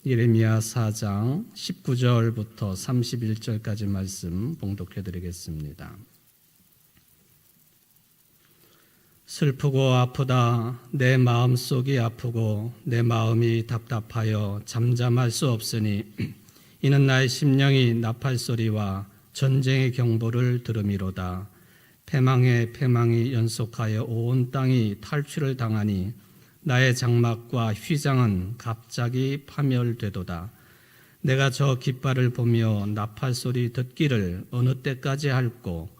예레미야 4장 19절부터 31절까지 말씀 봉독해 드리겠습니다. 슬프고 아프다. 내 마음속이 아프고 내 마음이 답답하여 잠잠할 수 없으니 이는 나의 심령이 나팔 소리와 전쟁의 경보를 들음이로다. 패망에 패망이 연속하여 온 땅이 탈취를 당하니 나의 장막과 휘장은 갑자기 파멸되도다. 내가 저 깃발을 보며 나팔 소리 듣기를 어느 때까지 할꼬.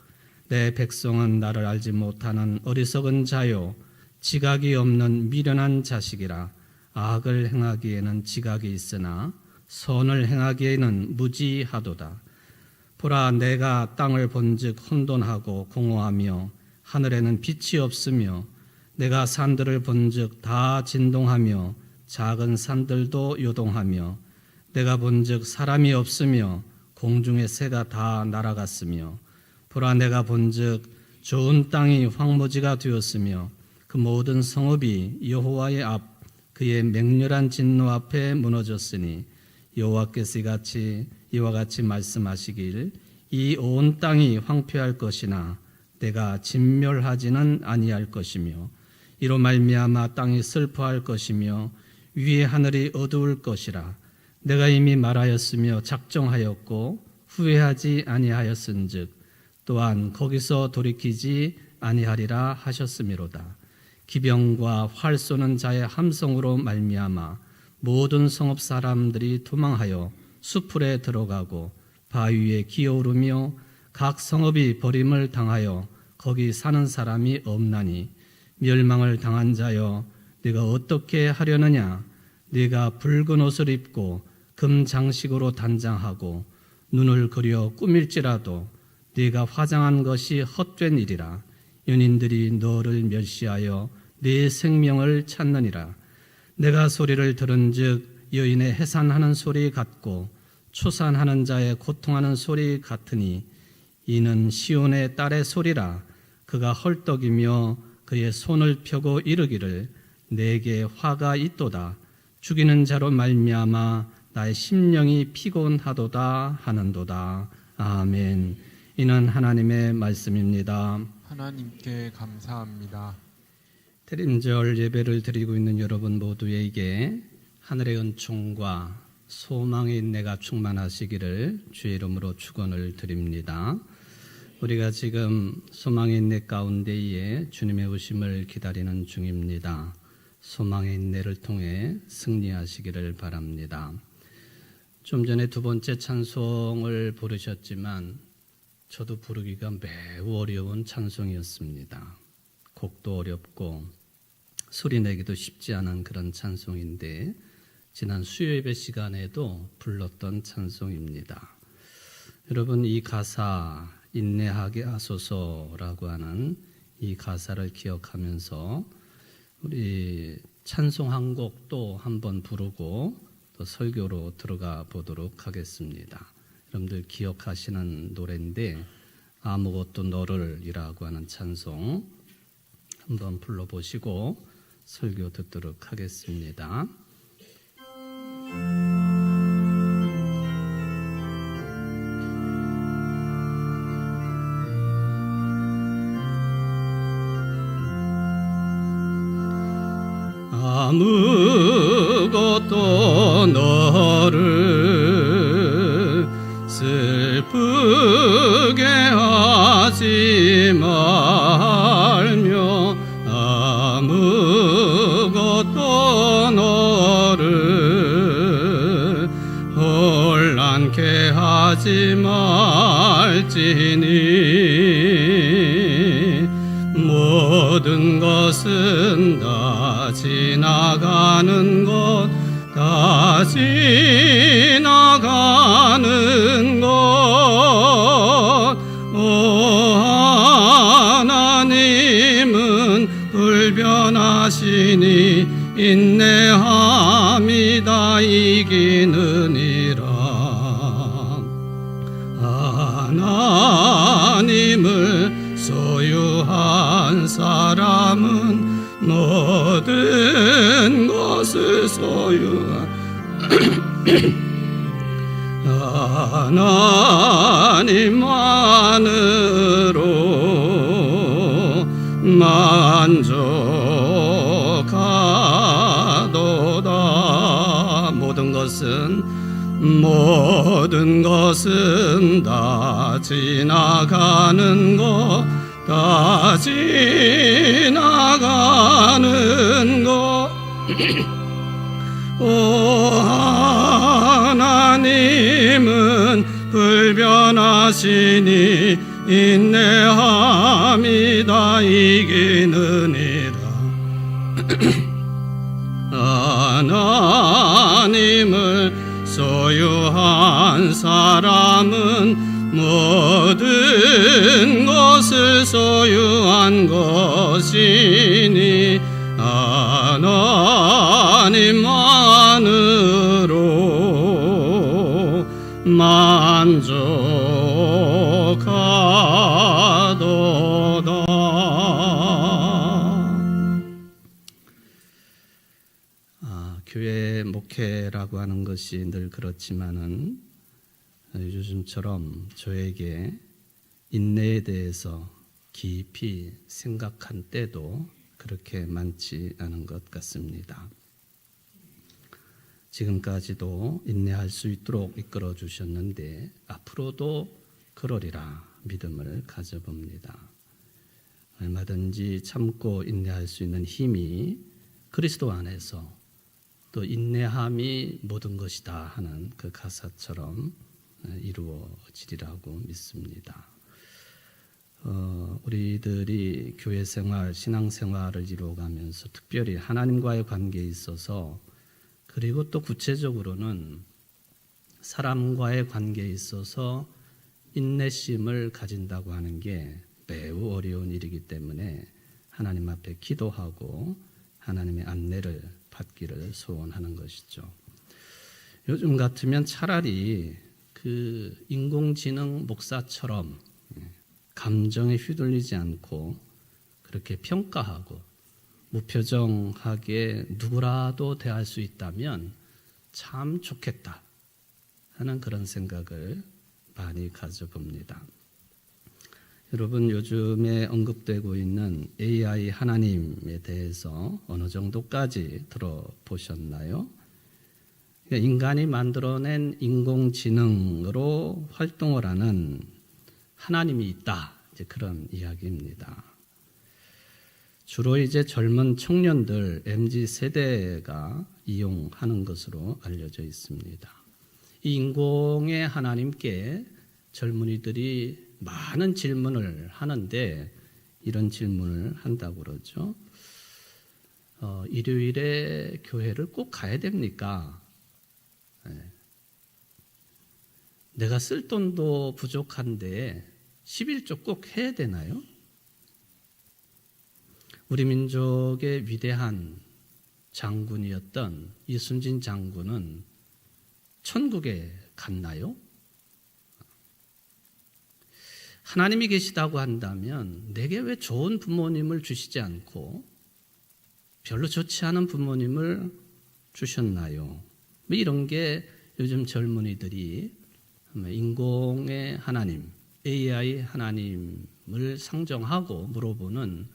내 백성은 나를 알지 못하는 어리석은 자요 지각이 없는 미련한 자식이라. 악을 행하기에는 지각이 있으나 선을 행하기에는 무지하도다. 보라, 내가 땅을 본즉 혼돈하고 공허하며 하늘에는 빛이 없으며 내가 산들을 본즉 다 진동하며 작은 산들도 요동하며 내가 본즉 사람이 없으며 공중의 새가 다 날아갔으며 보라, 내가 본즉 좋은 땅이 황무지가 되었으며 그 모든 성읍이 여호와의 앞 그의 맹렬한 진노 앞에 무너졌으니 여호와께서 이와 같이 말씀하시길 이 온 땅이 황폐할 것이나 내가 진멸하지는 아니할 것이며 이로 말미암아 땅이 슬퍼할 것이며 위의 하늘이 어두울 것이라. 내가 이미 말하였으며 작정하였고 후회하지 아니하였은즉 또한 거기서 돌이키지 아니하리라 하셨음이로다. 기병과 활 쏘는 자의 함성으로 말미암아 모든 성읍 사람들이 도망하여 수풀에 들어가고 바위에 기어오르며 각 성읍이 버림을 당하여 거기 사는 사람이 없나니 멸망을 당한 자여 네가 어떻게 하려느냐. 네가 붉은 옷을 입고 금 장식으로 단장하고 눈을 그려 꾸밀지라도 네가 화장한 것이 헛된 일이라. 연인들이 너를 멸시하여 네 생명을 찾느니라. 내가 소리를 들은즉 여인의 해산하는 소리 같고 초산하는 자의 고통하는 소리 같으니 이는 시온의 딸의 소리라. 그가 헐떡이며 그의 손을 펴고 이르기를 내게 화가 있도다. 죽이는 자로 말미암아 나의 심령이 피곤하도다 하는도다. 아멘. 이는 하나님의 말씀입니다. 하나님께 감사합니다. 대림절 예배를 드리고 있는 여러분 모두에게 하늘의 은총과 소망의 인내가 충만하시기를 주의 이름으로 축원을 드립니다. 우리가 지금 소망의 인내 가운데에 주님의 오심을 기다리는 중입니다. 소망의 인내를 통해 승리하시기를 바랍니다. 좀 전에 두 번째 찬송을 부르셨지만 저도 부르기가 매우 어려운 찬송이었습니다. 곡도 어렵고 소리 내기도 쉽지 않은 그런 찬송인데 지난 수요 예배 시간에도 불렀던 찬송입니다. 여러분, 이 가사 인내하게 하소서라고 하는 이 가사를 기억하면서 우리 찬송 한 곡도 한번 부르고 또 설교로 들어가 보도록 하겠습니다. 여러분들 기억하시는 노래인데 아무것도 너를이라고 하는 찬송 한번 불러보시고 설교 듣도록 하겠습니다. 아무것도 너를 슬프게 하지 말며 아무것도 너를 혼란케 하지 말지니 모든 것은 다 지나가는 것, 다 지나가는 것. 오 하나님은 불변하시니 인내함이 다 이기느니라. 하나님을 소유한 사람은 모든 것을 소유한 하나님만으로 만족하도다. 모든 것은 다 지나가는 것, 다 지나가는 것. 오 하나님은 불변하시니 인내함이 다 이기느니라. 하나님을 소유한 사람은 모든 것을 소유한 것이니 하나님만으로 만족하도다. 교회 목회라고 하는 것이 늘 그렇지만은 요즘처럼 저에게 인내에 대해서 깊이 생각한 때도 그렇게 많지 않은 것 같습니다. 지금까지도 인내할 수 있도록 이끌어 주셨는데 앞으로도 그러리라 믿음을 가져봅니다. 얼마든지 참고 인내할 수 있는 힘이 그리스도 안에서 또 인내함이 모든 것이다 하는 그 가사처럼 이루어지리라고 믿습니다. 우리들이 교회 생활, 신앙 생활을 이루어가면서 특별히 하나님과의 관계에 있어서 그리고 또 구체적으로는 사람과의 관계에 있어서 인내심을 가진다고 하는 게 매우 어려운 일이기 때문에 하나님 앞에 기도하고 하나님의 안내를 받기를 소원하는 것이죠. 요즘 같으면 차라리 그 인공지능 목사처럼 감정에 휘둘리지 않고 그렇게 평가하고 무표정하게 누구라도 대할 수 있다면 참 좋겠다 하는 그런 생각을 많이 가져봅니다. 여러분, 요즘에 언급되고 있는 AI 하나님에 대해서 어느 정도까지 들어보셨나요? 인간이 만들어낸 인공지능으로 활동을 하는 하나님이 있다, 이제 그런 이야기입니다. 주로 이제 젊은 청년들, MZ 세대가 이용하는 것으로 알려져 있습니다. 이 인공의 하나님께 젊은이들이 많은 질문을 하는데 이런 질문을 한다고 그러죠. 일요일에 교회를 꼭 가야 됩니까? 내가 쓸 돈도 부족한데 11조 꼭 해야 되나요? 우리 민족의 위대한 장군이었던 이순신 장군은 천국에 갔나요? 하나님이 계시다고 한다면 내게 왜 좋은 부모님을 주시지 않고 별로 좋지 않은 부모님을 주셨나요? 뭐 이런 게 요즘 젊은이들이 인공의 하나님, AI 하나님을 상정하고 물어보는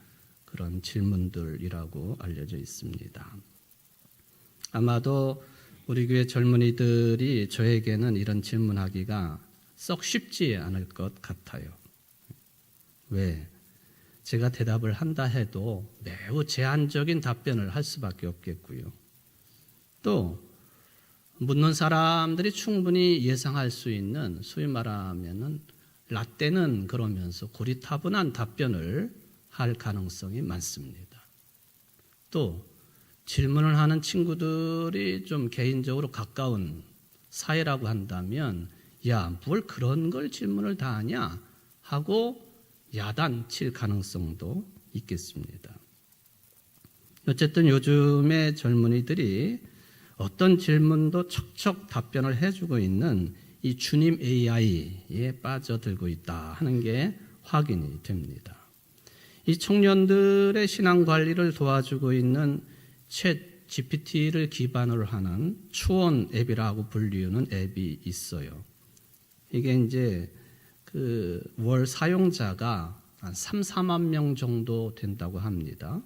그런 질문들이라고 알려져 있습니다. 아마도 우리 교회 젊은이들이 저에게는 이런 질문하기가 썩 쉽지 않을 것 같아요. 왜? 제가 대답을 한다 해도 매우 제한적인 답변을 할 수밖에 없겠고요. 또 묻는 사람들이 충분히 예상할 수 있는 소위 말하면은 라떼는 그러면서 고리타분한 답변을 할 가능성이 많습니다. 또 질문을 하는 친구들이 좀 개인적으로 가까운 사이라고 한다면 야, 뭘 그런 걸 질문을 다 하냐 하고 야단칠 가능성도 있겠습니다. 어쨌든 요즘의 젊은이들이 어떤 질문도 척척 답변을 해주고 있는 이 주님 AI에 빠져들고 있다 하는 게 확인이 됩니다. 이 청년들의 신앙 관리를 도와주고 있는 챗 GPT를 기반으로 하는 추원 앱이라고 불리우는 앱이 있어요. 이게 이제 그 월 사용자가 한 3, 4만 명 정도 된다고 합니다.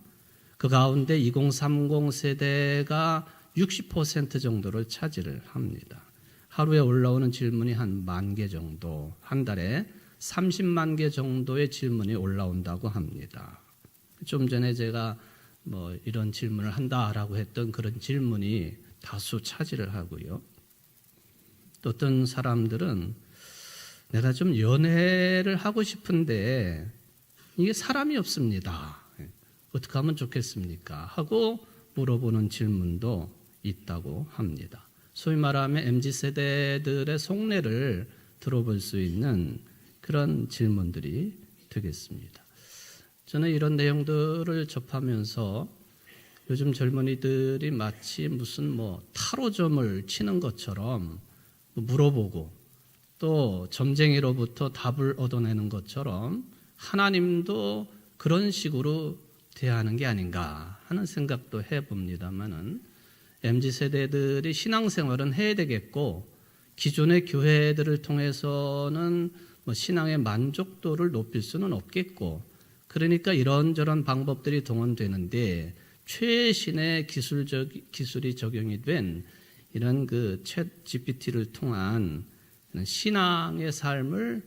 그 가운데 2030 세대가 60% 정도를 차지를 합니다. 하루에 올라오는 질문이 한 10,000개 정도, 한 달에 30만 개 정도의 질문이 올라온다고 합니다. 좀 전에 제가 뭐 이런 질문을 한다라고 했던 그런 질문이 다수 차지를 하고요. 또 어떤 사람들은 내가 좀 연애를 하고 싶은데 이게 사람이 없습니다. 어떻게 하면 좋겠습니까? 하고 물어보는 질문도 있다고 합니다. 소위 말하면 MZ세대들의 속내를 들어볼 수 있는 그런 질문들이 되겠습니다. 저는 이런 내용들을 접하면서 요즘 젊은이들이 마치 무슨 뭐 타로점을 치는 것처럼 물어보고 또 점쟁이로부터 답을 얻어내는 것처럼 하나님도 그런 식으로 대하는 게 아닌가 하는 생각도 해봅니다만은 MZ세대들이 신앙생활은 해야 되겠고 기존의 교회들을 통해서는 뭐 신앙의 만족도를 높일 수는 없겠고 그러니까 이런저런 방법들이 동원되는데 최신의 기술이 적용이 된 이런 그 챗 GPT를 통한 신앙의 삶을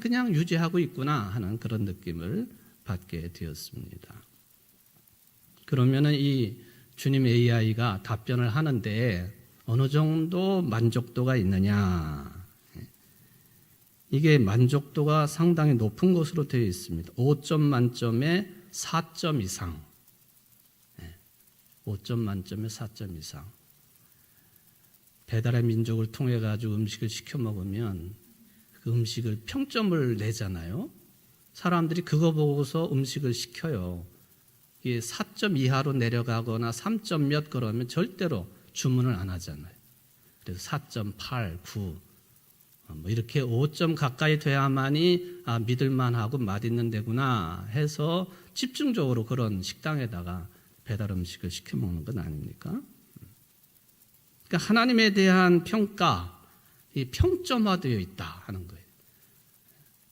그냥 유지하고 있구나 하는 그런 느낌을 받게 되었습니다. 그러면은 이 주님 AI가 답변을 하는데 어느 정도 만족도가 있느냐? 이게 만족도가 상당히 높은 것으로 되어 있습니다. 5점 만점에 4점 이상. 5점 만점에 4점 이상. 배달의 민족을 통해 가지고 음식을 시켜 먹으면 그 음식을 평점을 내잖아요. 사람들이 그거 보고서 음식을 시켜요. 이게 4점 이하로 내려가거나 3점 몇 그러면 절대로 주문을 안 하잖아요. 그래서 4.8, 9 뭐 이렇게 5점 가까이 돼야만이 믿을만하고 맛있는 데구나 해서 집중적으로 그런 식당에다가 배달 음식을 시켜 먹는 건 아닙니까? 그러니까 하나님에 대한 평가, 이 평점화되어 있다 하는 거예요.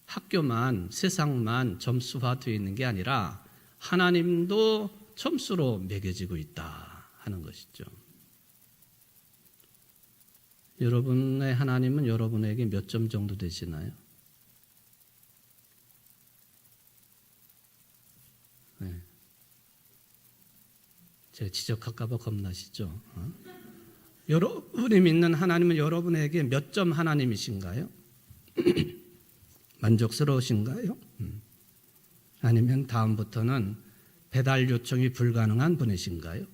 학교만, 세상만 점수화되어 있는 게 아니라 하나님도 점수로 매겨지고 있다 하는 것이죠. 여러분의 하나님은 여러분에게 몇 점 정도 되시나요? 네. 제가 지적할까 봐 겁나시죠? 여러분이 믿는 하나님은 여러분에게 몇 점 하나님이신가요? 만족스러우신가요? 아니면 다음부터는 배달 요청이 불가능한 분이신가요?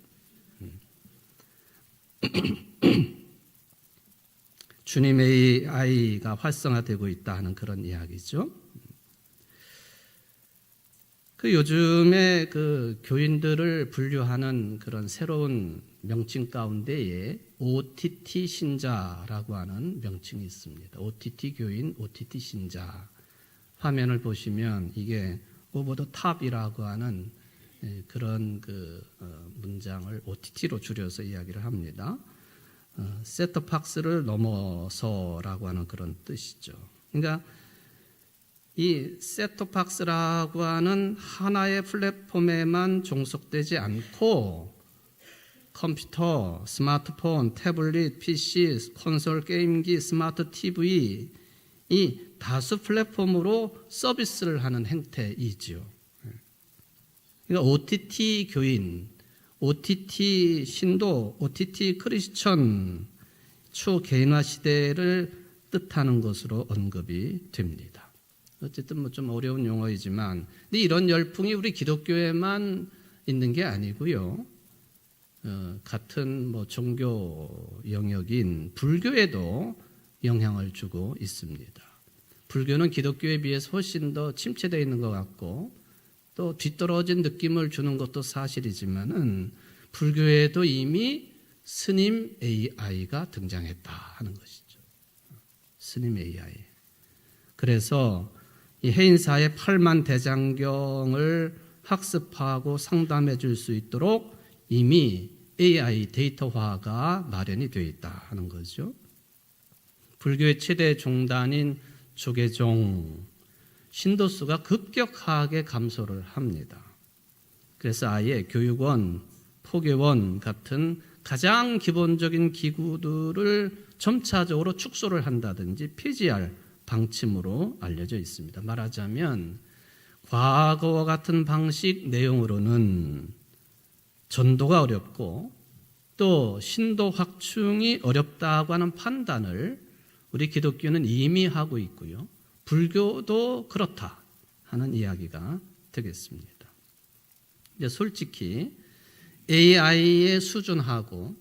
주님의 아이가 활성화되고 있다 하는 그런 이야기죠. 그 요즘에 그 교인들을 분류하는 그런 새로운 명칭 가운데에 OTT 신자라고 하는 명칭이 있습니다. OTT 교인, OTT 신자. 화면을 보시면 이게 오버 더 탑이라고 하는 그런 그 문장을 OTT로 줄여서 이야기를 합니다. 셋톱박스를 넘어서라고 하는 그런 뜻이죠. 그러니까 이 셋톱박스라고 하는 하나의 플랫폼에만 종속되지 않고 컴퓨터, 스마트폰, 태블릿, PC, 콘솔, 게임기, 스마트 TV 이 다수 플랫폼으로 서비스를 하는 행태이지요. 그러니까 OTT 교인, OTT 신도, OTT 크리스천 초개인화 시대를 뜻하는 것으로 언급이 됩니다. 어쨌든 뭐 좀 어려운 용어이지만 근데 이런 열풍이 우리 기독교에만 있는 게 아니고요. 같은 뭐 종교 영역인 불교에도 영향을 주고 있습니다. 불교는 기독교에 비해서 훨씬 더 침체되어 있는 것 같고 또 뒤떨어진 느낌을 주는 것도 사실이지만은 불교에도 이미 스님 AI가 등장했다 하는 것이죠. 스님 AI. 그래서 이 해인사의 8만 대장경을 학습하고 상담해 줄 수 있도록 이미 AI 데이터화가 마련이 되어 있다 하는 거죠. 불교의 최대 종단인 조계종 신도수가 급격하게 감소를 합니다. 그래서 아예 교육원, 포교원 같은 가장 기본적인 기구들을 점차적으로 축소를 한다든지 폐지할 방침으로 알려져 있습니다. 말하자면 과거와 같은 방식 내용으로는 전도가 어렵고 또 신도 확충이 어렵다고 하는 판단을 우리 기독교는 이미 하고 있고요. 불교도 그렇다 하는 이야기가 되겠습니다. 이제 솔직히 AI의 수준하고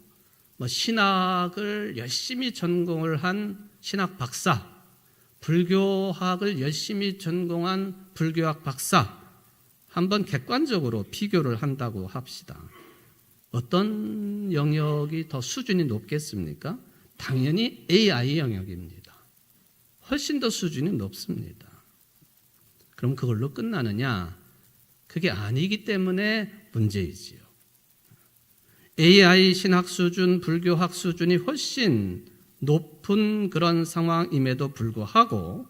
신학을 열심히 전공을 한 신학 박사, 불교학을 열심히 전공한 불교학 박사 한번 객관적으로 비교를 한다고 합시다. 어떤 영역이 더 수준이 높겠습니까? 당연히 AI 영역입니다. 훨씬 더 수준이 높습니다. 그럼 그걸로 끝나느냐? 그게 아니기 때문에 문제이지요. AI 신학 수준, 불교학 수준이 훨씬 높은 그런 상황임에도 불구하고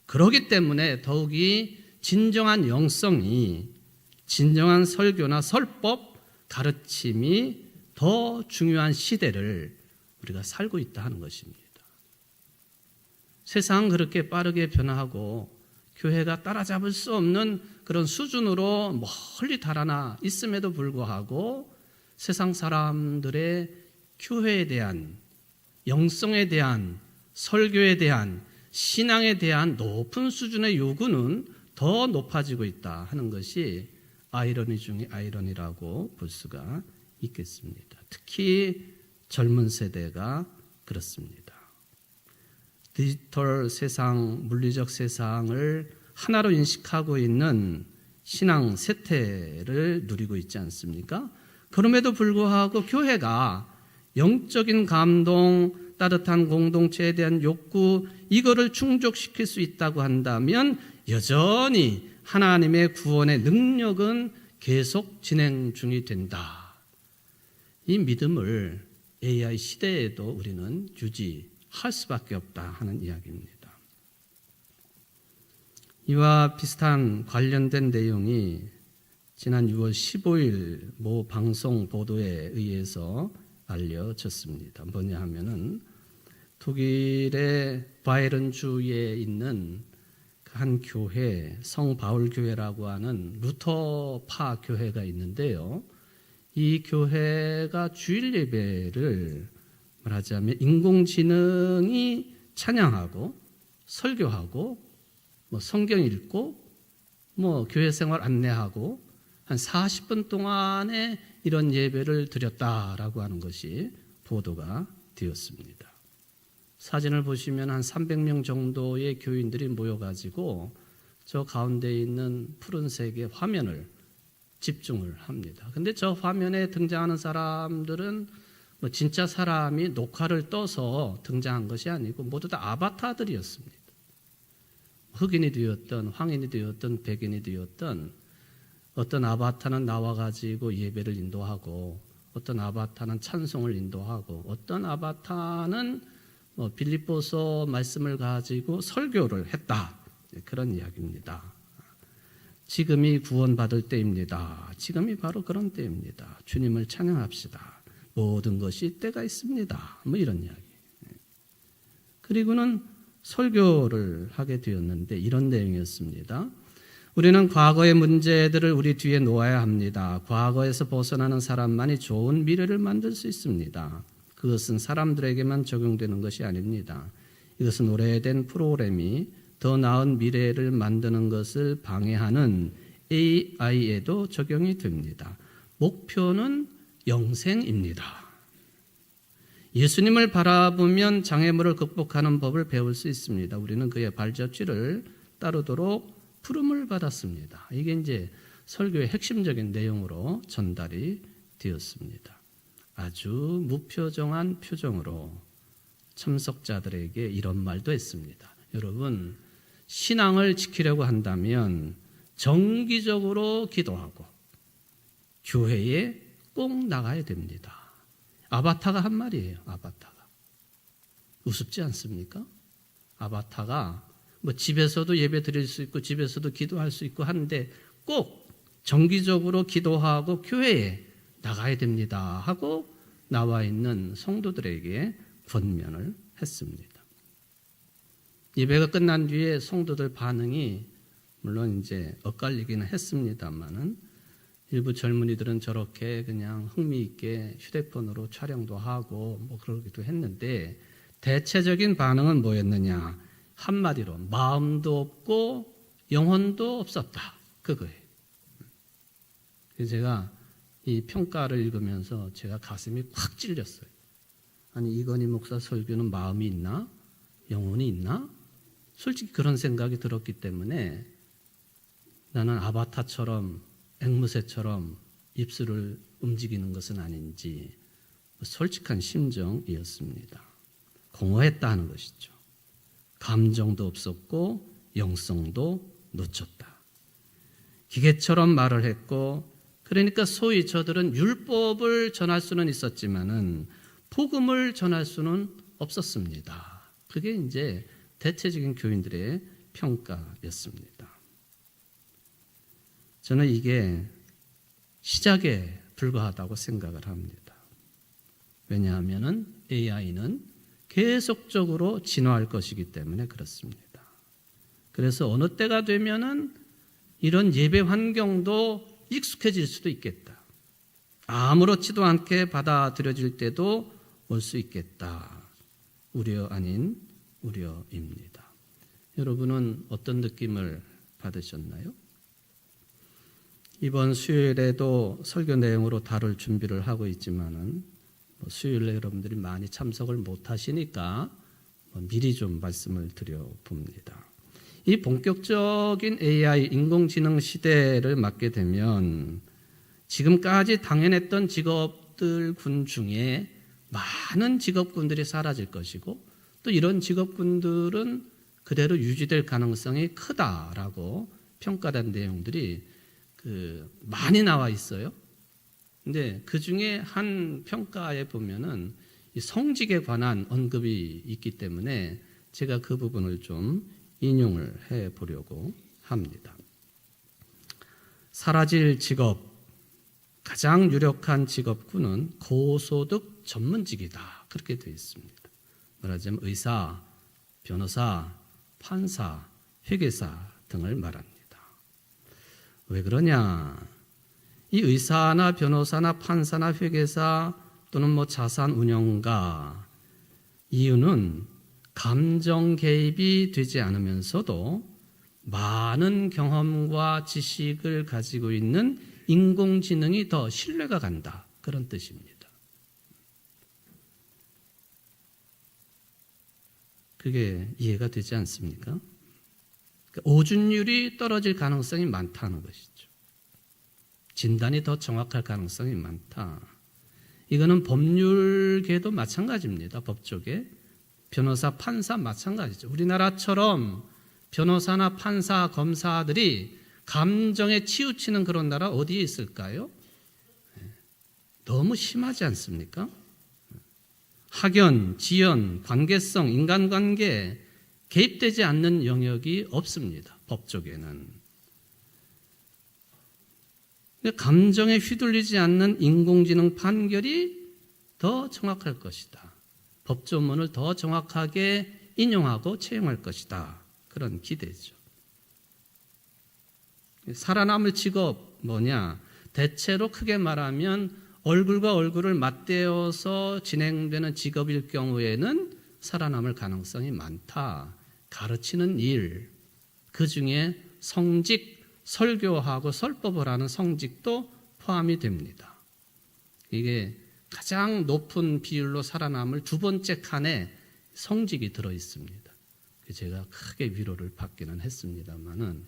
그러기 때문에 더욱이 진정한 영성이, 진정한 설교나 설법, 가르침이 더 중요한 시대를 우리가 살고 있다 하는 것입니다. 세상은 그렇게 빠르게 변화하고 교회가 따라잡을 수 없는 그런 수준으로 멀리 달아나 있음에도 불구하고 세상 사람들의 교회에 대한, 영성에 대한, 설교에 대한, 신앙에 대한 높은 수준의 요구는 더 높아지고 있다 하는 것이 아이러니 중의 아이러니라고 볼 수가 있겠습니다. 특히 젊은 세대가 그렇습니다. 디지털 세상, 물리적 세상을 하나로 인식하고 있는 신앙 세태를 누리고 있지 않습니까? 그럼에도 불구하고 교회가 영적인 감동, 따뜻한 공동체에 대한 욕구, 이거를 충족시킬 수 있다고 한다면 여전히 하나님의 구원의 능력은 계속 진행 중이 된다. 이 믿음을 AI 시대에도 우리는 유지할 수밖에 없다 하는 이야기입니다. 이와 비슷한 관련된 내용이 지난 6월 15일 모 방송 보도에 의해서 알려졌습니다. 뭐냐 하면은 독일의 바이런주에 있는 한 교회, 성바울교회라고 하는 루터파 교회가 있는데요. 이 교회가 주일 예배를 말하자면 인공지능이 찬양하고 설교하고 성경 읽고 교회 생활 안내하고 한 40분 동안의 이런 예배를 드렸다라고 하는 것이 보도가 되었습니다. 사진을 보시면 한 300명 정도의 교인들이 모여가지고 저 가운데 있는 푸른색의 화면을 집중을 합니다. 근데 저 화면에 등장하는 사람들은 진짜 사람이 녹화를 떠서 등장한 것이 아니고 모두 다 아바타들이었습니다. 흑인이 되었던, 황인이 되었던, 백인이 되었던 어떤 아바타는 나와가지고 예배를 인도하고 어떤 아바타는 찬송을 인도하고 어떤 아바타는 빌립보서 말씀을 가지고 설교를 했다. 그런 이야기입니다. 지금이 구원받을 때입니다. 지금이 바로 그런 때입니다. 주님을 찬양합시다. 모든 것이 때가 있습니다. 이런 이야기. 그리고는 설교를 하게 되었는데 이런 내용이었습니다. 우리는 과거의 문제들을 우리 뒤에 놓아야 합니다. 과거에서 벗어나는 사람만이 좋은 미래를 만들 수 있습니다. 그것은 사람들에게만 적용되는 것이 아닙니다. 이것은 오래된 프로그램이 더 나은 미래를 만드는 것을 방해하는 AI에도 적용이 됩니다. 목표는 영생입니다. 예수님을 바라보면 장애물을 극복하는 법을 배울 수 있습니다. 우리는 그의 발자취를 따르도록 부름을 받았습니다. 이게 이제 설교의 핵심적인 내용으로 전달이 되었습니다. 아주 무표정한 표정으로 참석자들에게 이런 말도 했습니다. 여러분, 신앙을 지키려고 한다면 정기적으로 기도하고 교회에 꼭 나가야 됩니다. 아바타가 한 말이에요. 아바타가. 우습지 않습니까? 아바타가 뭐 집에서도 예배 드릴 수 있고 집에서도 기도할 수 있고 하는데 꼭 정기적으로 기도하고 교회에 나가야 됩니다 하고 나와 있는 성도들에게 권면을 했습니다. 예배가 끝난 뒤에 성도들 반응이 물론 이제 엇갈리기는 했습니다만은 일부 젊은이들은 저렇게 그냥 흥미있게 휴대폰으로 촬영도 하고 뭐 그러기도 했는데 대체적인 반응은 뭐였느냐? 한마디로 마음도 없고 영혼도 없었다. 그거예요. 그래서 제가 이 평가를 읽으면서 제가 가슴이 확 찔렸어요. 아니 이건희 목사 설교는 마음이 있나? 영혼이 있나? 솔직히 그런 생각이 들었기 때문에 나는 아바타처럼 앵무새처럼 입술을 움직이는 것은 아닌지 솔직한 심정이었습니다. 공허했다는 것이죠. 감정도 없었고 영성도 놓쳤다. 기계처럼 말을 했고 그러니까 소위 저들은 율법을 전할 수는 있었지만은 복음을 전할 수는 없었습니다. 그게 이제 대체적인 교인들의 평가였습니다. 저는 이게 시작에 불과하다고 생각을 합니다. 왜냐하면 AI는 계속적으로 진화할 것이기 때문에 그렇습니다. 그래서 어느 때가 되면은 이런 예배 환경도 익숙해질 수도 있겠다. 아무렇지도 않게 받아들여질 때도 올 수 있겠다. 우려 아닌 우려입니다. 여러분은 어떤 느낌을 받으셨나요? 이번 수요일에도 설교 내용으로 다룰 준비를 하고 있지만은 수요일에 여러분들이 많이 참석을 못 하시니까 미리 좀 말씀을 드려봅니다. 이 본격적인 AI 인공지능 시대를 맞게 되면 지금까지 당연했던 직업들군 중에 많은 직업군들이 사라질 것이고 또 이런 직업군들은 그대로 유지될 가능성이 크다라고 평가된 내용들이 많이 나와 있어요. 근데 그 중에 한 평가에 보면은 이 성직에 관한 언급이 있기 때문에 제가 그 부분을 좀 인용을 해 보려고 합니다. 사라질 직업, 가장 유력한 직업군은 고소득 전문직이다. 그렇게 되어 있습니다. 말하자면 의사, 변호사, 판사, 회계사 등을 말합니다. 왜 그러냐? 이 의사나 변호사나 판사나 회계사 또는 뭐 자산 운용가 이유는 감정 개입이 되지 않으면서도 많은 경험과 지식을 가지고 있는 인공지능이 더 신뢰가 간다. 그런 뜻입니다. 그게 이해가 되지 않습니까? 오준율이 떨어질 가능성이 많다는 것이죠. 진단이 더 정확할 가능성이 많다. 이거는 법률계도 마찬가지입니다. 법조계. 변호사, 판사 마찬가지죠. 우리나라처럼 변호사나 판사, 검사들이 감정에 치우치는 그런 나라 어디에 있을까요? 너무 심하지 않습니까? 학연, 지연, 관계성, 인간관계 개입되지 않는 영역이 없습니다. 법조계는. 감정에 휘둘리지 않는 인공지능 판결이 더 정확할 것이다. 법조문을 더 정확하게 인용하고 채용할 것이다. 그런 기대죠. 살아남을 직업 뭐냐? 대체로 크게 말하면 얼굴과 얼굴을 맞대어서 진행되는 직업일 경우에는 살아남을 가능성이 많다. 가르치는 일, 그 중에 성직, 설교하고 설법을 하는 성직도 포함이 됩니다. 이게 가장 높은 비율로 살아남을 두 번째 칸에 성직이 들어 있습니다. 제가 크게 위로를 받기는 했습니다만은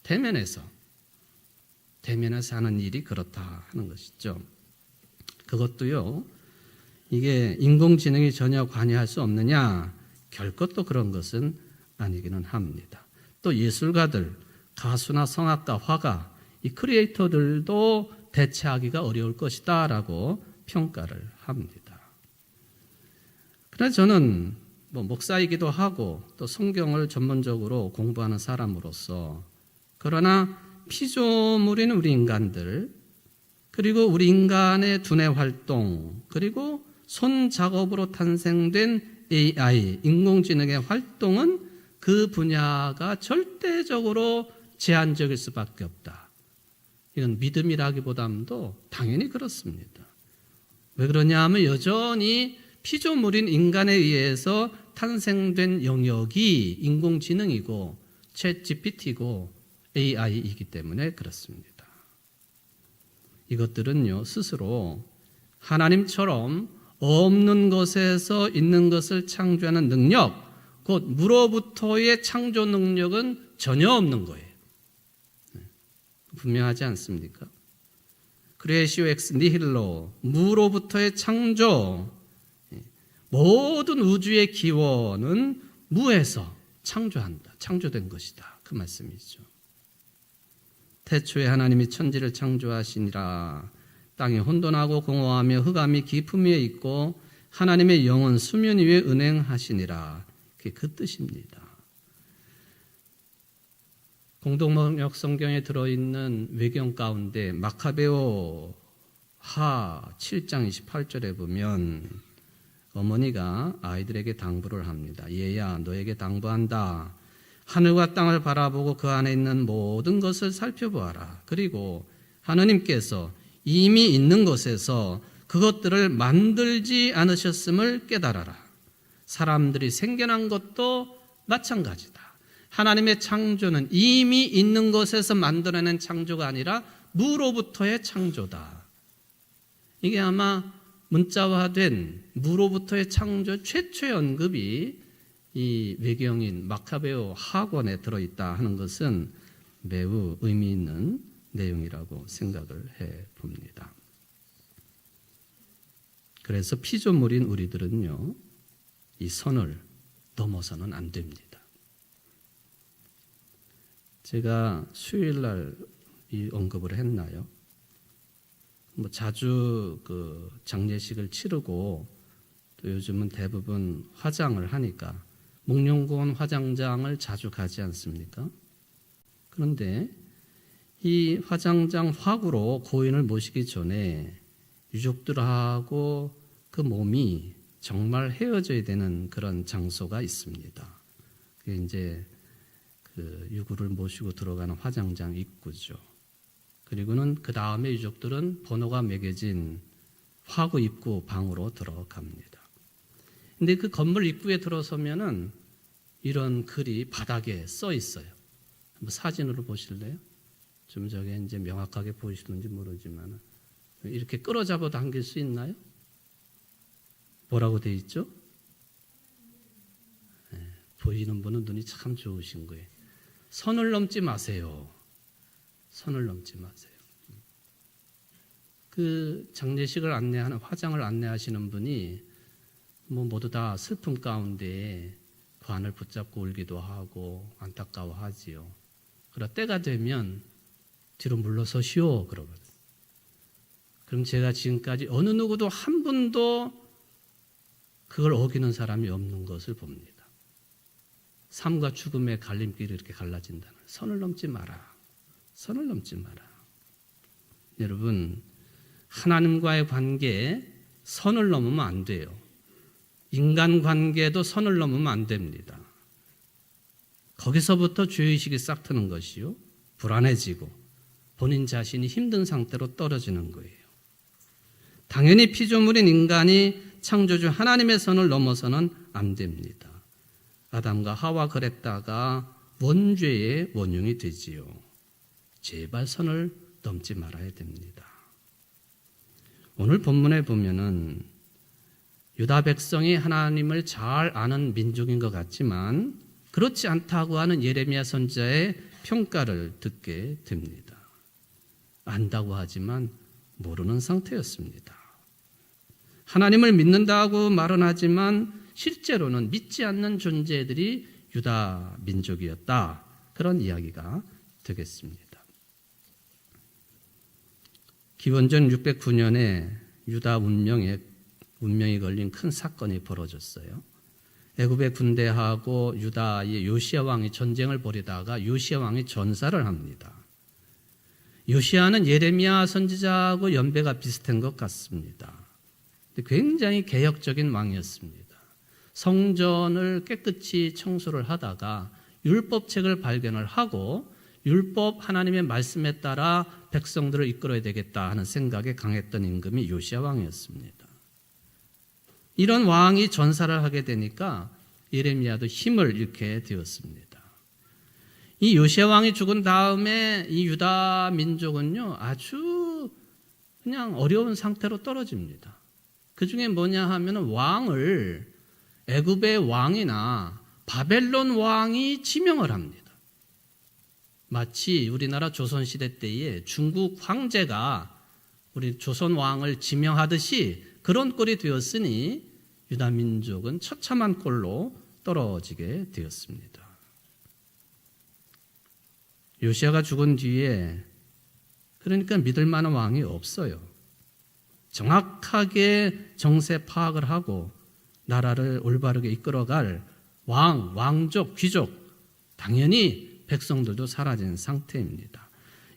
대면에서 하는 일이 그렇다 하는 것이죠. 그것도요. 이게 인공지능이 전혀 관여할 수 없느냐? 결코 또 그런 것은 아니기는 합니다. 또 예술가들, 가수나 성악가, 화가, 이 크리에이터들도 대체하기가 어려울 것이다 라고 평가를 합니다. 그래서 저는 목사이기도 하고 또 성경을 전문적으로 공부하는 사람으로서 그러나 피조물인 우리 인간들 그리고 우리 인간의 두뇌 활동 그리고 손 작업으로 탄생된 AI, 인공지능의 활동은 그 분야가 절대적으로 제한적일 수밖에 없다. 이건 믿음이라기보다도 당연히 그렇습니다. 왜 그러냐 하면 여전히 피조물인 인간에 의해서 탄생된 영역이 인공지능이고 챗 GPT고 AI이기 때문에 그렇습니다. 이것들은요 스스로 하나님처럼 없는 것에서 있는 것을 창조하는 능력, 곧 무로부터의 창조 능력은 전혀 없는 거예요. 분명하지 않습니까? 크레이시오 엑스 니힐로, 무로부터의 창조, 모든 우주의 기원은 무에서 창조한다, 창조된 것이다, 그 말씀이죠. 태초에 하나님이 천지를 창조하시니라. 땅이 혼돈하고 공허하며 흑암이 깊음 위에 있고 하나님의 영은 수면 위에 운행하시니라. 그게 그 뜻입니다. 공동번역 성경에 들어있는 외경 가운데 마카베오 하 7장 28절에 보면 어머니가 아이들에게 당부를 합니다. 얘야 너에게 당부한다. 하늘과 땅을 바라보고 그 안에 있는 모든 것을 살펴보아라. 그리고 하느님께서 이미 있는 것에서 그것들을 만들지 않으셨음을 깨달아라. 사람들이 생겨난 것도 마찬가지다. 하나님의 창조는 이미 있는 것에서 만들어낸 창조가 아니라 무로부터의 창조다. 이게 아마 문자화된 무로부터의 창조 최초의 언급이 이 외경인 마카베오 하권에 들어있다 하는 것은 매우 의미 있는 내용이라고 생각을 해봅니다. 그래서 피조물인 우리들은요, 이 선을 넘어서는 안 됩니다. 제가 수요일날 이 언급을 했나요? 자주 그 장례식을 치르고 또 요즘은 대부분 화장을 하니까 목련공원 화장장을 자주 가지 않습니까? 그런데 이 화장장 화구로 고인을 모시기 전에 유족들하고 그 몸이 정말 헤어져야 되는 그런 장소가 있습니다. 그게 이제 그 유구를 모시고 들어가는 화장장 입구죠. 그리고는 그 다음에 유족들은 번호가 매겨진 화구 입구 방으로 들어갑니다. 근데 그 건물 입구에 들어서면은 이런 글이 바닥에 써 있어요. 한번 사진으로 보실래요? 좀 저게 이제 명확하게 보이시는지 모르지만 이렇게 끌어잡아 당길 수 있나요? 뭐라고 돼 있죠? 네, 보이는 분은 눈이 참 좋으신 거예요. 선을 넘지 마세요. 선을 넘지 마세요. 그 장례식을 안내하는 화장을 안내하시는 분이 모두 다 슬픔 가운데 관을 붙잡고 울기도 하고 안타까워하지요. 그러나 때가 되면 뒤로 물러서시오 그러거든요. 그럼 제가 지금까지 어느 누구도 한 분도 그걸 어기는 사람이 없는 것을 봅니다. 삶과 죽음의 갈림길이 이렇게 갈라진다는, 선을 넘지 마라. 선을 넘지 마라. 여러분, 하나님과의 관계에 선을 넘으면 안 돼요. 인간관계도 선을 넘으면 안 됩니다. 거기서부터 죄의식이 싹 트는 것이요, 불안해지고 본인 자신이 힘든 상태로 떨어지는 거예요. 당연히 피조물인 인간이 창조주 하나님의 선을 넘어서는 안 됩니다. 아담과 하와 그랬다가 원죄의 원흉이 되지요. 제발 선을 넘지 말아야 됩니다. 오늘 본문에 보면은 유다 백성이 하나님을 잘 아는 민족인 것 같지만 그렇지 않다고 하는 예레미야 선지자의 평가를 듣게 됩니다. 안다고 하지만 모르는 상태였습니다. 하나님을 믿는다고 말은 하지만 실제로는 믿지 않는 존재들이 유다 민족이었다. 그런 이야기가 되겠습니다. 기원전 609년에 유다 운명이 걸린 큰 사건이 벌어졌어요. 애굽의 군대하고 유다의 요시야 왕이 전쟁을 벌이다가 요시야 왕이 전사를 합니다. 요시야는 예레미야 선지자하고 연배가 비슷한 것 같습니다. 굉장히 개혁적인 왕이었습니다. 성전을 깨끗이 청소를 하다가 율법책을 발견을 하고 율법 하나님의 말씀에 따라 백성들을 이끌어야 되겠다 하는 생각에 강했던 임금이 요시야 왕이었습니다. 이런 왕이 전사를 하게 되니까 예레미야도 힘을 잃게 되었습니다. 이 요시야 왕이 죽은 다음에 이 유다 민족은요 아주 그냥 어려운 상태로 떨어집니다. 그 중에 뭐냐 하면은 왕을 애굽의 왕이나 바벨론 왕이 지명을 합니다. 마치 우리나라 조선시대 때에 중국 황제가 우리 조선 왕을 지명하듯이 그런 꼴이 되었으니 유다 민족은 처참한 꼴로 떨어지게 되었습니다. 요시야가 죽은 뒤에 그러니까 믿을 만한 왕이 없어요. 정확하게 정세 파악을 하고 나라를 올바르게 이끌어갈 왕, 왕족, 귀족, 당연히 백성들도 사라진 상태입니다.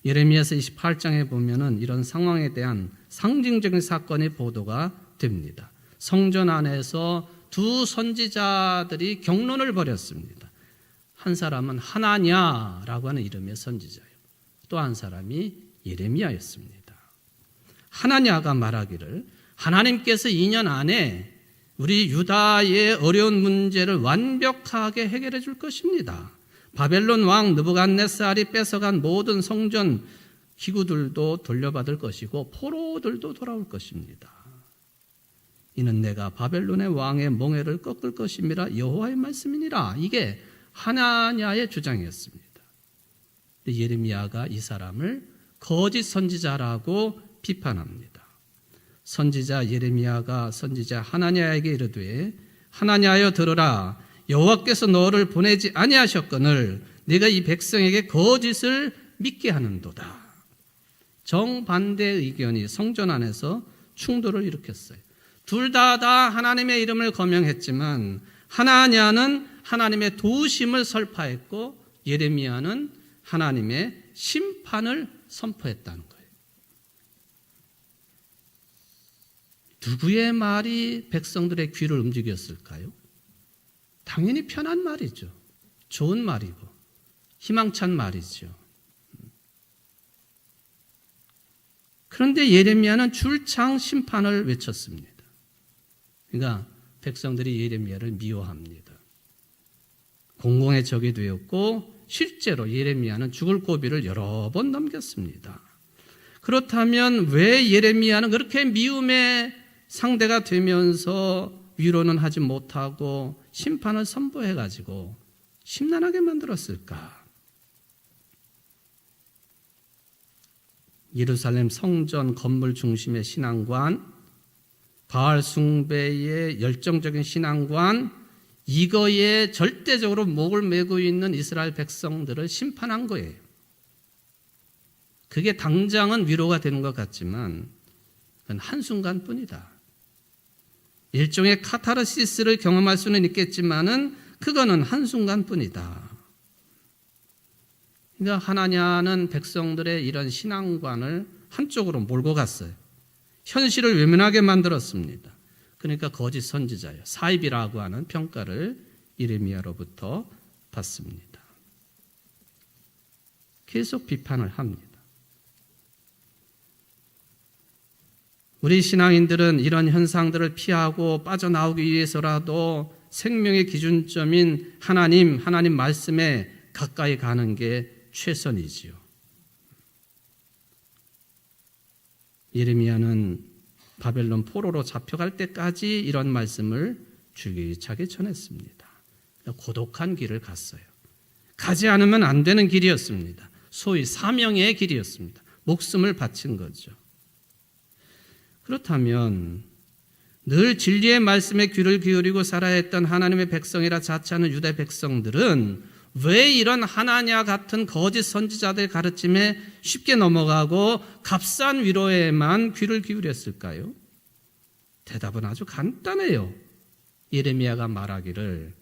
예레미야서 28장에 보면은 이런 상황에 대한 상징적인 사건이 보도가 됩니다. 성전 안에서 두 선지자들이 경론을 벌였습니다. 한 사람은 하나냐라고 하는 이름의 선지자예요. 또 한 사람이 예레미야였습니다. 하나냐가 말하기를 하나님께서 2년 안에 우리 유다의 어려운 문제를 완벽하게 해결해 줄 것입니다. 바벨론 왕 느부갓네살이 뺏어간 모든 성전 기구들도 돌려받을 것이고 포로들도 돌아올 것입니다. 이는 내가 바벨론의 왕의 멍에를 꺾을 것임이라 여호와의 말씀이니라. 이게 하나냐의 주장이었습니다. 예레미야가 이 사람을 거짓 선지자라고 비판합니다. 선지자 예레미야가 선지자 하나냐에게 이르되 하나냐여 들으라. 여호와께서 너를 보내지 아니하셨거늘 네가 이 백성에게 거짓을 믿게 하는도다. 정반대 의견이 성전 안에서 충돌을 일으켰어요. 둘 다 하나님의 이름을 거명했지만 하나냐는 하나님의 도우심을 설파했고 예레미야는 하나님의 심판을 선포했다는 거예요. 누구의 말이 백성들의 귀를 움직였을까요? 당연히 편한 말이죠. 좋은 말이고 희망찬 말이죠. 그런데 예레미야는 줄창 심판을 외쳤습니다. 그러니까 백성들이 예레미야를 미워합니다. 공공의 적이 되었고 실제로 예레미야는 죽을 고비를 여러 번 넘겼습니다. 그렇다면 왜 예레미야는 그렇게 미움의 상대가 되면서 위로는 하지 못하고 심판을 선포해가지고 심란하게 만들었을까? 예루살렘 성전 건물 중심의 신앙관, 바알 숭배의 열정적인 신앙관, 이거에 절대적으로 목을 메고 있는 이스라엘 백성들을 심판한 거예요. 그게 당장은 위로가 되는 것 같지만 그건 한순간뿐이다. 일종의 카타르시스를 경험할 수는 있겠지만은 그거는 한순간뿐이다. 그러니까 하나냐는 백성들의 이런 신앙관을 한쪽으로 몰고 갔어요. 현실을 외면하게 만들었습니다. 그러니까 거짓 선지자예요. 사입이라고 하는 평가를 예레미야로부터 받습니다. 계속 비판을 합니다. 우리 신앙인들은 이런 현상들을 피하고 빠져나오기 위해서라도 생명의 기준점인 하나님 말씀에 가까이 가는 게 최선이지요. 예레미야는 바벨론 포로로 잡혀갈 때까지 이런 말씀을 줄기차게 전했습니다. 고독한 길을 갔어요. 가지 않으면 안 되는 길이었습니다. 소위 사명의 길이었습니다. 목숨을 바친 거죠. 그렇다면 늘 진리의 말씀에 귀를 기울이고 살아야 했던 하나님의 백성이라 자처하는 유다 백성들은 왜 이런 하나냐 같은 거짓 선지자들 가르침에 쉽게 넘어가고 값싼 위로에만 귀를 기울였을까요? 대답은 아주 간단해요. 예레미야가 말하기를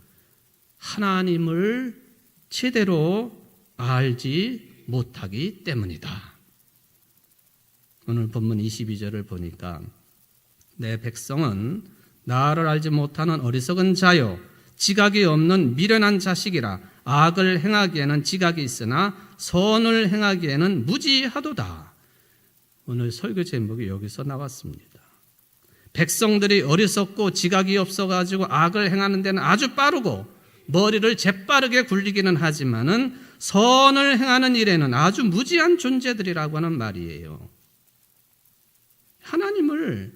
하나님을 제대로 알지 못하기 때문이다. 오늘 본문 22절을 보니까 내 백성은 나를 알지 못하는 어리석은 자요 지각이 없는 미련한 자식이라 악을 행하기에는 지각이 있으나 선을 행하기에는 무지하도다. 오늘 설교 제목이 여기서 나왔습니다. 백성들이 어리석고 지각이 없어가지고 악을 행하는 데는 아주 빠르고 머리를 재빠르게 굴리기는 하지만은 선을 행하는 일에는 아주 무지한 존재들이라고 하는 말이에요. 하나님을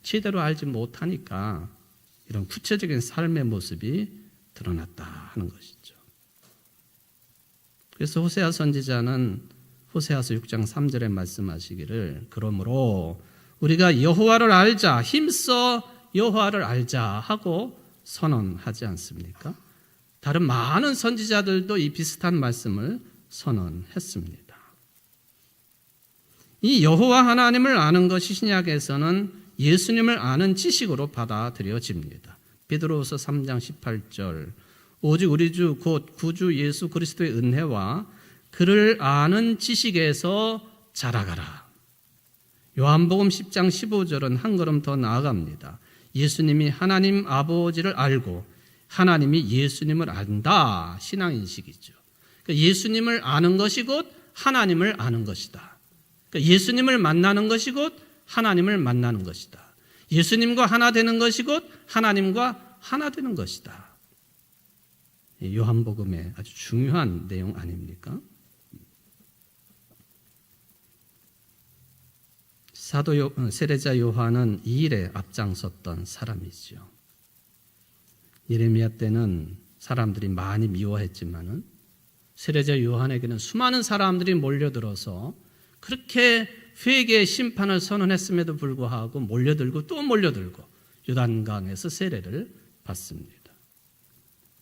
제대로 알지 못하니까 이런 구체적인 삶의 모습이 드러났다 하는 것이죠. 그래서 호세아 선지자는 호세아서 6장 3절에 말씀하시기를 그러므로 우리가 여호와를 알자 힘써 여호와를 알자 하고 선언하지 않습니까? 다른 많은 선지자들도 이 비슷한 말씀을 선언했습니다. 이 여호와 하나님을 아는 것이 신약에서는 예수님을 아는 지식으로 받아들여집니다. 베드로후서 3장 18절 오직 우리 주 곧 구주 예수 그리스도의 은혜와 그를 아는 지식에서 자라가라. 요한복음 10장 15절은 한 걸음 더 나아갑니다. 예수님이 하나님 아버지를 알고 하나님이 예수님을 안다. 신앙인식이죠. 그러니까 예수님을 아는 것이 곧 하나님을 아는 것이다. 그러니까 예수님을 만나는 것이 곧 하나님을 만나는 것이다. 예수님과 하나 되는 것이 곧 하나님과 하나 되는 것이다. 요한복음의 아주 중요한 내용 아닙니까? 세례자 요한은 이 일에 앞장섰던 사람이죠. 예레미야 때는 사람들이 많이 미워했지만은 세례자 요한에게는 수많은 사람들이 몰려들어서 그렇게 회개의 심판을 선언했음에도 불구하고 몰려들고 또 몰려들고 요단강에서 세례를 받습니다.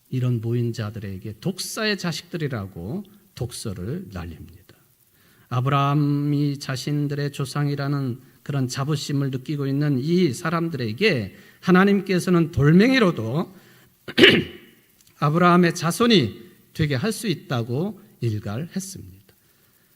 이런 모인 자들에게 독사의 자식들이라고 독서를 날립니다. 아브라함이 자신들의 조상이라는 그런 자부심을 느끼고 있는 이 사람들에게 하나님께서는 돌멩이로도 아브라함의 자손이 되게 할 수 있다고 일갈했습니다.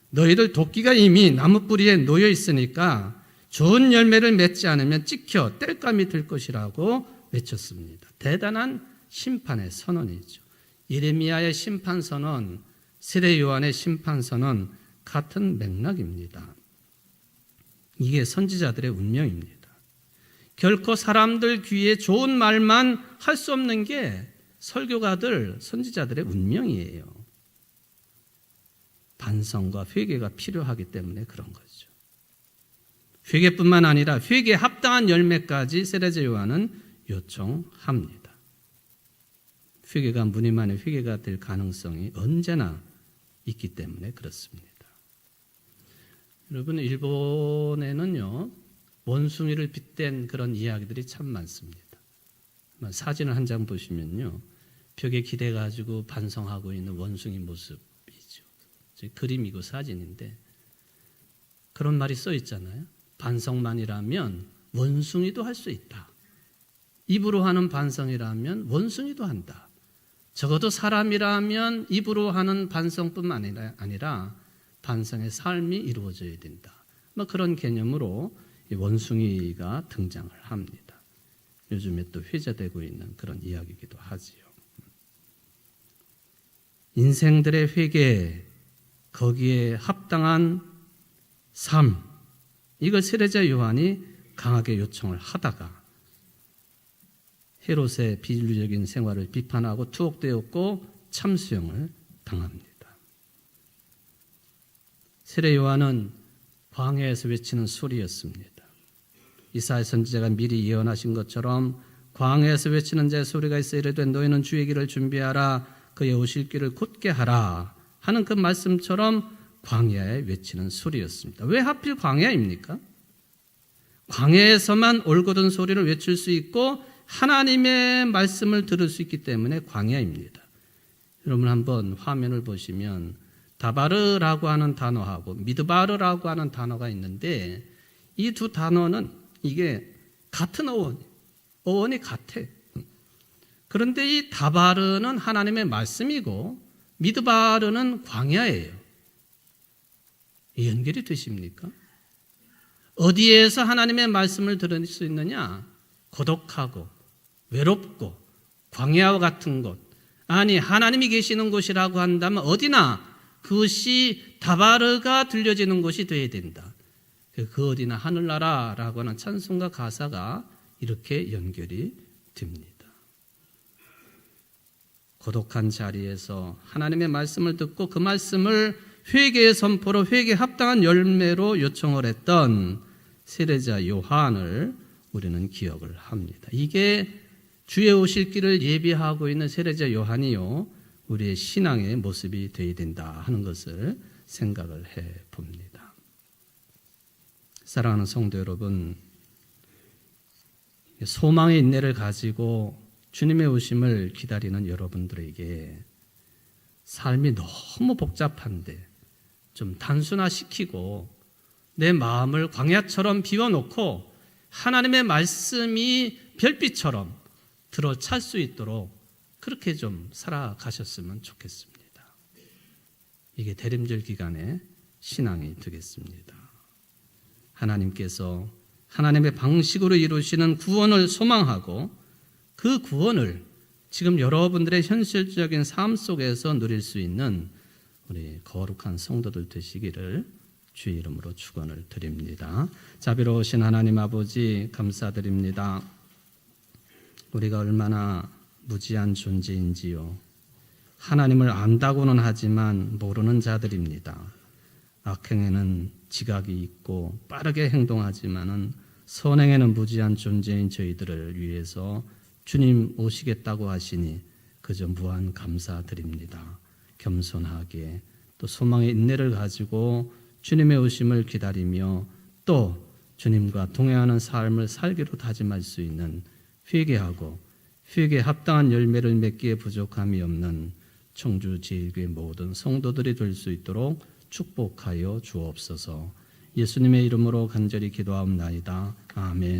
너희들 도끼가 이미 나무 뿌리에 놓여 있으니까 좋은 열매를 맺지 않으면 찍혀 땔감이 될 것이라고 외쳤습니다. 대단한 심판의 선언이죠. 예레미야의 심판 선언, 세례 요한의 심판 선언 같은 맥락입니다. 이게 선지자들의 운명입니다. 결코 사람들 귀에 좋은 말만 할 수 없는 게 설교가들, 선지자들의 운명이에요. 반성과 회개가 필요하기 때문에 그런 거죠. 회개뿐만 아니라 회개에 합당한 열매까지 세례자 요한은 요청합니다. 회개가 무님 안에 회개가 될 가능성이 언제나 있기 때문에 그렇습니다. 여러분, 일본에는요, 원숭이를 빗댄 그런 이야기들이 참 많습니다. 사진을 한 장 보시면요, 벽에 기대가지고 반성하고 있는 원숭이 모습이죠. 그림이고 사진인데 그런 말이 써 있잖아요. 반성만이라면 원숭이도 할 수 있다. 입으로 하는 반성이라면 원숭이도 한다. 적어도 사람이라면 입으로 하는 반성뿐만 아니라 반성의 삶이 이루어져야 된다. 그런 개념으로 원숭이가 등장을 합니다. 요즘에 또 회자되고 있는 그런 이야기이기도 하지요. 인생들의 회개, 거기에 합당한 삶, 이걸 세례자 요한이 강하게 요청을 하다가 헤롯의 비윤리적인 생활을 비판하고 투옥되었고 참수형을 당합니다. 세례 요한은 광야에서 외치는 소리였습니다. 이사야 선지자가 미리 예언하신 것처럼 광야에서 외치는 자의 소리가 있어 이르되 너희는 주의 길을 준비하라 그의 오실 길을 곧게 하라 하는 그 말씀처럼 광야에 외치는 소리였습니다. 왜 하필 광야입니까? 광야에서만 올곧은 소리를 외칠 수 있고 하나님의 말씀을 들을 수 있기 때문에 광야입니다. 여러분 한번 화면을 보시면 다바르라고 하는 단어하고 미드바르라고 하는 단어가 있는데 이 두 단어는 이게 같은 어원이 같아. 그런데 이 다바르는 하나님의 말씀이고 미드바르는 광야예요. 연결이 되십니까? 어디에서 하나님의 말씀을 들을 수 있느냐? 고독하고 외롭고 광야와 같은 곳. 아니 하나님이 계시는 곳이라고 한다면 어디나 그것이 다바르가 들려지는 곳이 되어야 된다. 그 어디나 하늘나라라고 하는 찬송가 가사가 이렇게 연결이 됩니다. 고독한 자리에서 하나님의 말씀을 듣고 그 말씀을 회개의 선포로 회개에 합당한 열매로 요청을 했던 세례자 요한을 우리는 기억을 합니다. 이게 주의 오실 길을 예비하고 있는 세례자 요한이요 우리의 신앙의 모습이 되어야 된다 하는 것을 생각을 해봅니다. 사랑하는 성도 여러분, 소망의 인내를 가지고 주님의 오심을 기다리는 여러분들에게 삶이 너무 복잡한데 좀 단순화시키고 내 마음을 광야처럼 비워놓고 하나님의 말씀이 별빛처럼 들어찰 수 있도록 그렇게 좀 살아가셨으면 좋겠습니다. 이게 대림절 기간의 신앙이 되겠습니다. 하나님께서 하나님의 방식으로 이루시는 구원을 소망하고 그 구원을 지금 여러분들의 현실적인 삶 속에서 누릴 수 있는 우리 거룩한 성도들 되시기를 주의 이름으로 축원을 드립니다. 자비로우신 하나님 아버지 감사드립니다. 우리가 얼마나 무지한 존재인지요. 하나님을 안다고는 하지만 모르는 자들입니다. 악행에는 지각이 있고 빠르게 행동하지만은 선행에는 무지한 존재인 저희들을 위해서 주님 오시겠다고 하시니 그저 무한 감사드립니다. 겸손하게 또 소망의 인내를 가지고 주님의 오심을 기다리며 또 주님과 동행하는 삶을 살기로 다짐할 수 있는 회개하고 회개에 합당한 열매를 맺기에 부족함이 없는 청주 제일교회 모든 성도들이 될 수 있도록 축복하여 주옵소서. 예수님의 이름으로 간절히 기도하옵나이다. 아멘.